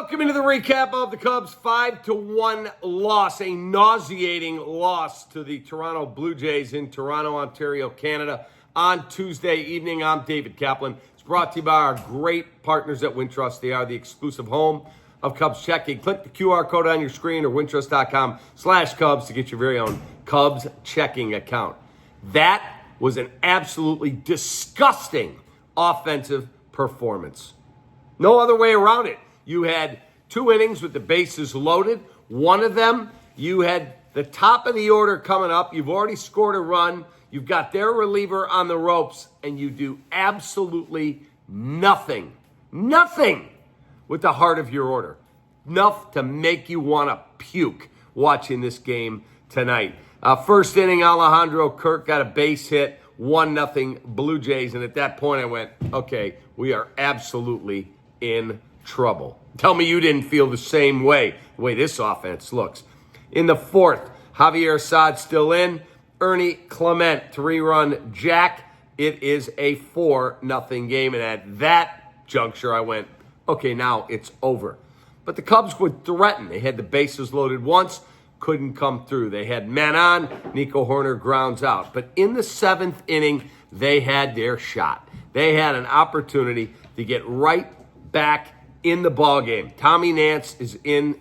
Welcome into the recap of the Cubs' 5-1 loss, a nauseating loss to the Toronto Blue Jays in Toronto, Ontario, Canada on Tuesday evening. I'm David Kaplan. It's brought to you by our great partners at Wintrust. They are the exclusive home of Cubs checking. Click the QR code on your screen or wintrust.com/Cubs to get your very own Cubs checking account. That was an absolutely disgusting offensive performance. No other way around it. You had 2 innings with the bases loaded. One of them, you had the top of the order coming up. You've already scored a run. You've got their reliever on the ropes, and you do absolutely nothing with the heart of your order. Enough to make you want to puke watching this game tonight. First inning, Alejandro Kirk got a base hit, 1-0 Blue Jays, and at that point I went, okay, we are absolutely in trouble. Tell me you didn't feel the same way, the way this offense looks. In the fourth, Javier Assad still in. Ernie Clement, 3-run jack. It is a 4-0 game. And at that juncture, I went, okay, now it's over. But the Cubs would threaten. They had the bases loaded once, couldn't come through. They had men on. Nico Horner grounds out. But in the 7th inning, they had their shot. They had an opportunity to get right back in the ball game. Tommy Nance is in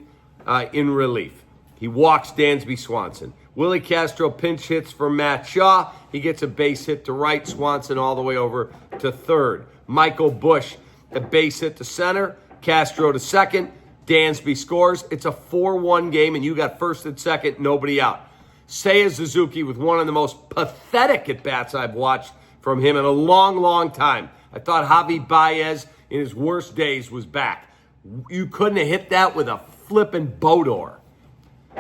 relief. He walks Dansby Swanson. Willie Castro pinch hits for Matt Shaw. He gets a base hit to right. Swanson all the way over to third. Michael Bush, a base hit to center. Castro to second. Dansby scores. It's a 4-1 game, and you got first and second, nobody out. Seiya Suzuki with one of the most pathetic at-bats I've watched from him in a long, long time. I thought Javi Baez in his worst days was back. You couldn't have hit that with a flippin' Bodor.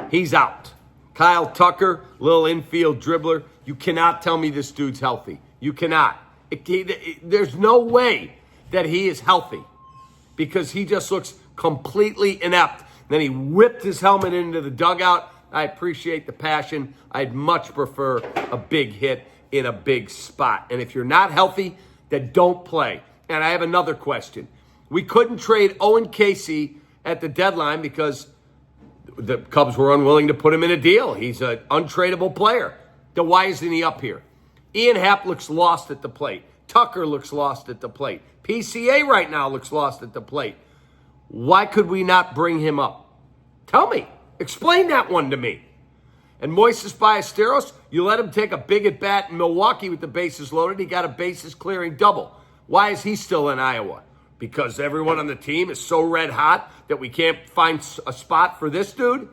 He's out. Kyle Tucker, little infield dribbler. You cannot tell me this dude's healthy. You cannot. There's no way that he is healthy because he just looks completely inept. Then he whipped his helmet into the dugout. I appreciate the passion. I'd much prefer a big hit in a big spot. And if you're not healthy, then don't play. And I have another question. We couldn't trade Owen Casey at the deadline because the Cubs were unwilling to put him in a deal. He's an untradeable player. Then why isn't he up here? Ian Happ looks lost at the plate. Tucker looks lost at the plate. PCA right now looks lost at the plate. Why could we not bring him up? Tell me. Explain that one to me. And Moises Ballesteros, you let him take a big at-bat in Milwaukee with the bases loaded. He got a bases-clearing double. Why is he still in Iowa? Because everyone on the team is so red hot that we can't find a spot for this dude?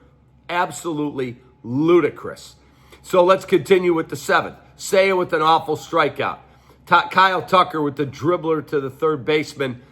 Absolutely ludicrous. So let's continue with the 7th. Seiya with an awful strikeout. Kyle Tucker with the dribbler to the third baseman.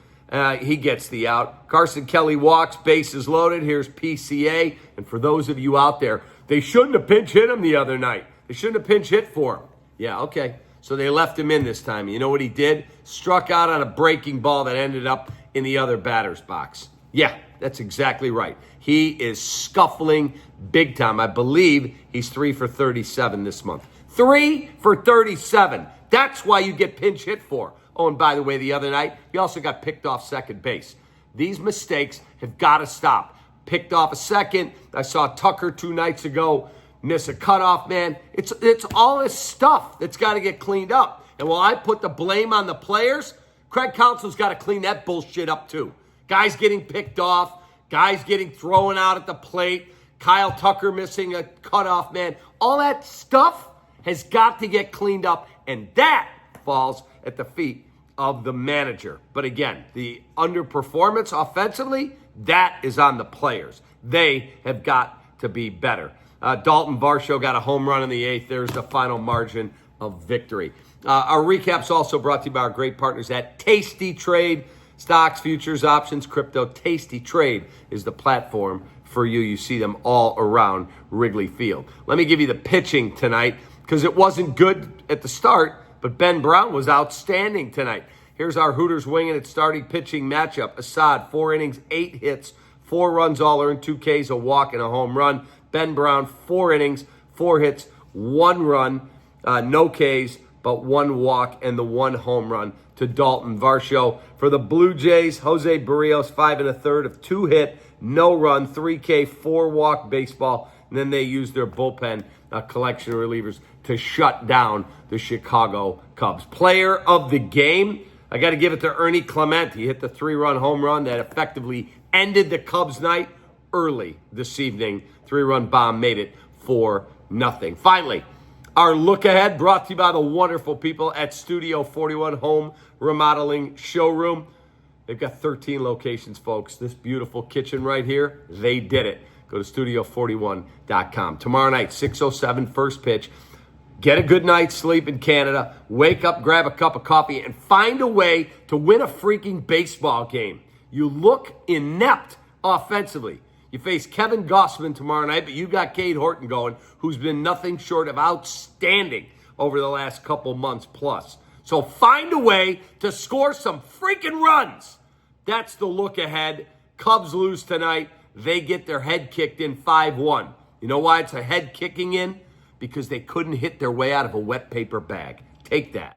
He gets the out. Carson Kelly walks, bases loaded. Here's PCA. And for those of you out there, they shouldn't have pinch hit him the other night. They shouldn't have pinch hit for him. Yeah, okay. So they left him in this time. You know what he did? Struck out on a breaking ball that ended up in the other batter's box. Yeah, that's exactly right. He is scuffling big time. I believe he's 3 for 37 this month. 3 for 37. That's why you get pinch hit for. Oh, and by the way, the other night, he also got picked off second base. These mistakes have got to stop. Picked off a second. I saw Tucker 2 nights ago miss a cutoff, man. It's all this stuff that's got to get cleaned up. And while I put the blame on the players, Craig Counsell's got to clean that bullshit up too. Guys getting picked off, guys getting thrown out at the plate, Kyle Tucker missing a cutoff, man. All that stuff has got to get cleaned up, and that falls at the feet of the manager. But again, the underperformance offensively, that is on the players. They have got to be better. Dalton Varsho got a home run in the 8th. There's the final margin of victory. Our recap's also brought to you by our great partners at Tasty Trade. Stocks, futures, options, crypto. Tasty Trade is the platform for you. You see them all around Wrigley Field. Let me give you the pitching tonight because it wasn't good at the start, but Ben Brown was outstanding tonight. Here's our Hooters winging at starting pitching matchup. Assad, 4 innings, 8 hits, 4 runs all earned, 2 Ks, a walk, and a home run. Ben Brown, 4 innings, 4 hits, 1 run, no Ks, but 1 walk and the 1 home run to Dalton Varsho. For the Blue Jays, Jose Barrios, 5 1/3 of 2 hit, no run, 3K, 4 walk baseball. And then they used their bullpen collection of relievers to shut down the Chicago Cubs. Player of the game, I got to give it to Ernie Clement. He hit the 3-run home run that effectively ended the Cubs' night early this evening. 3-run bomb made it 4-0. Finally, our look ahead brought to you by the wonderful people at Studio 41 Home Remodeling Showroom. They've got 13 locations, folks. This beautiful kitchen right here, they did it. Go to studio41.com. Tomorrow night, 6:07, first pitch. Get a good night's sleep in Canada. Wake up, grab a cup of coffee, and find a way to win a freaking baseball game. You look inept offensively. You face Kevin Gossman tomorrow night, but you got Cade Horton going, who's been nothing short of outstanding over the last couple months plus. So find a way to score some freaking runs. That's the look ahead. Cubs lose tonight. They get their head kicked in 5-1. You know why it's a head kicking in? Because they couldn't hit their way out of a wet paper bag. Take that.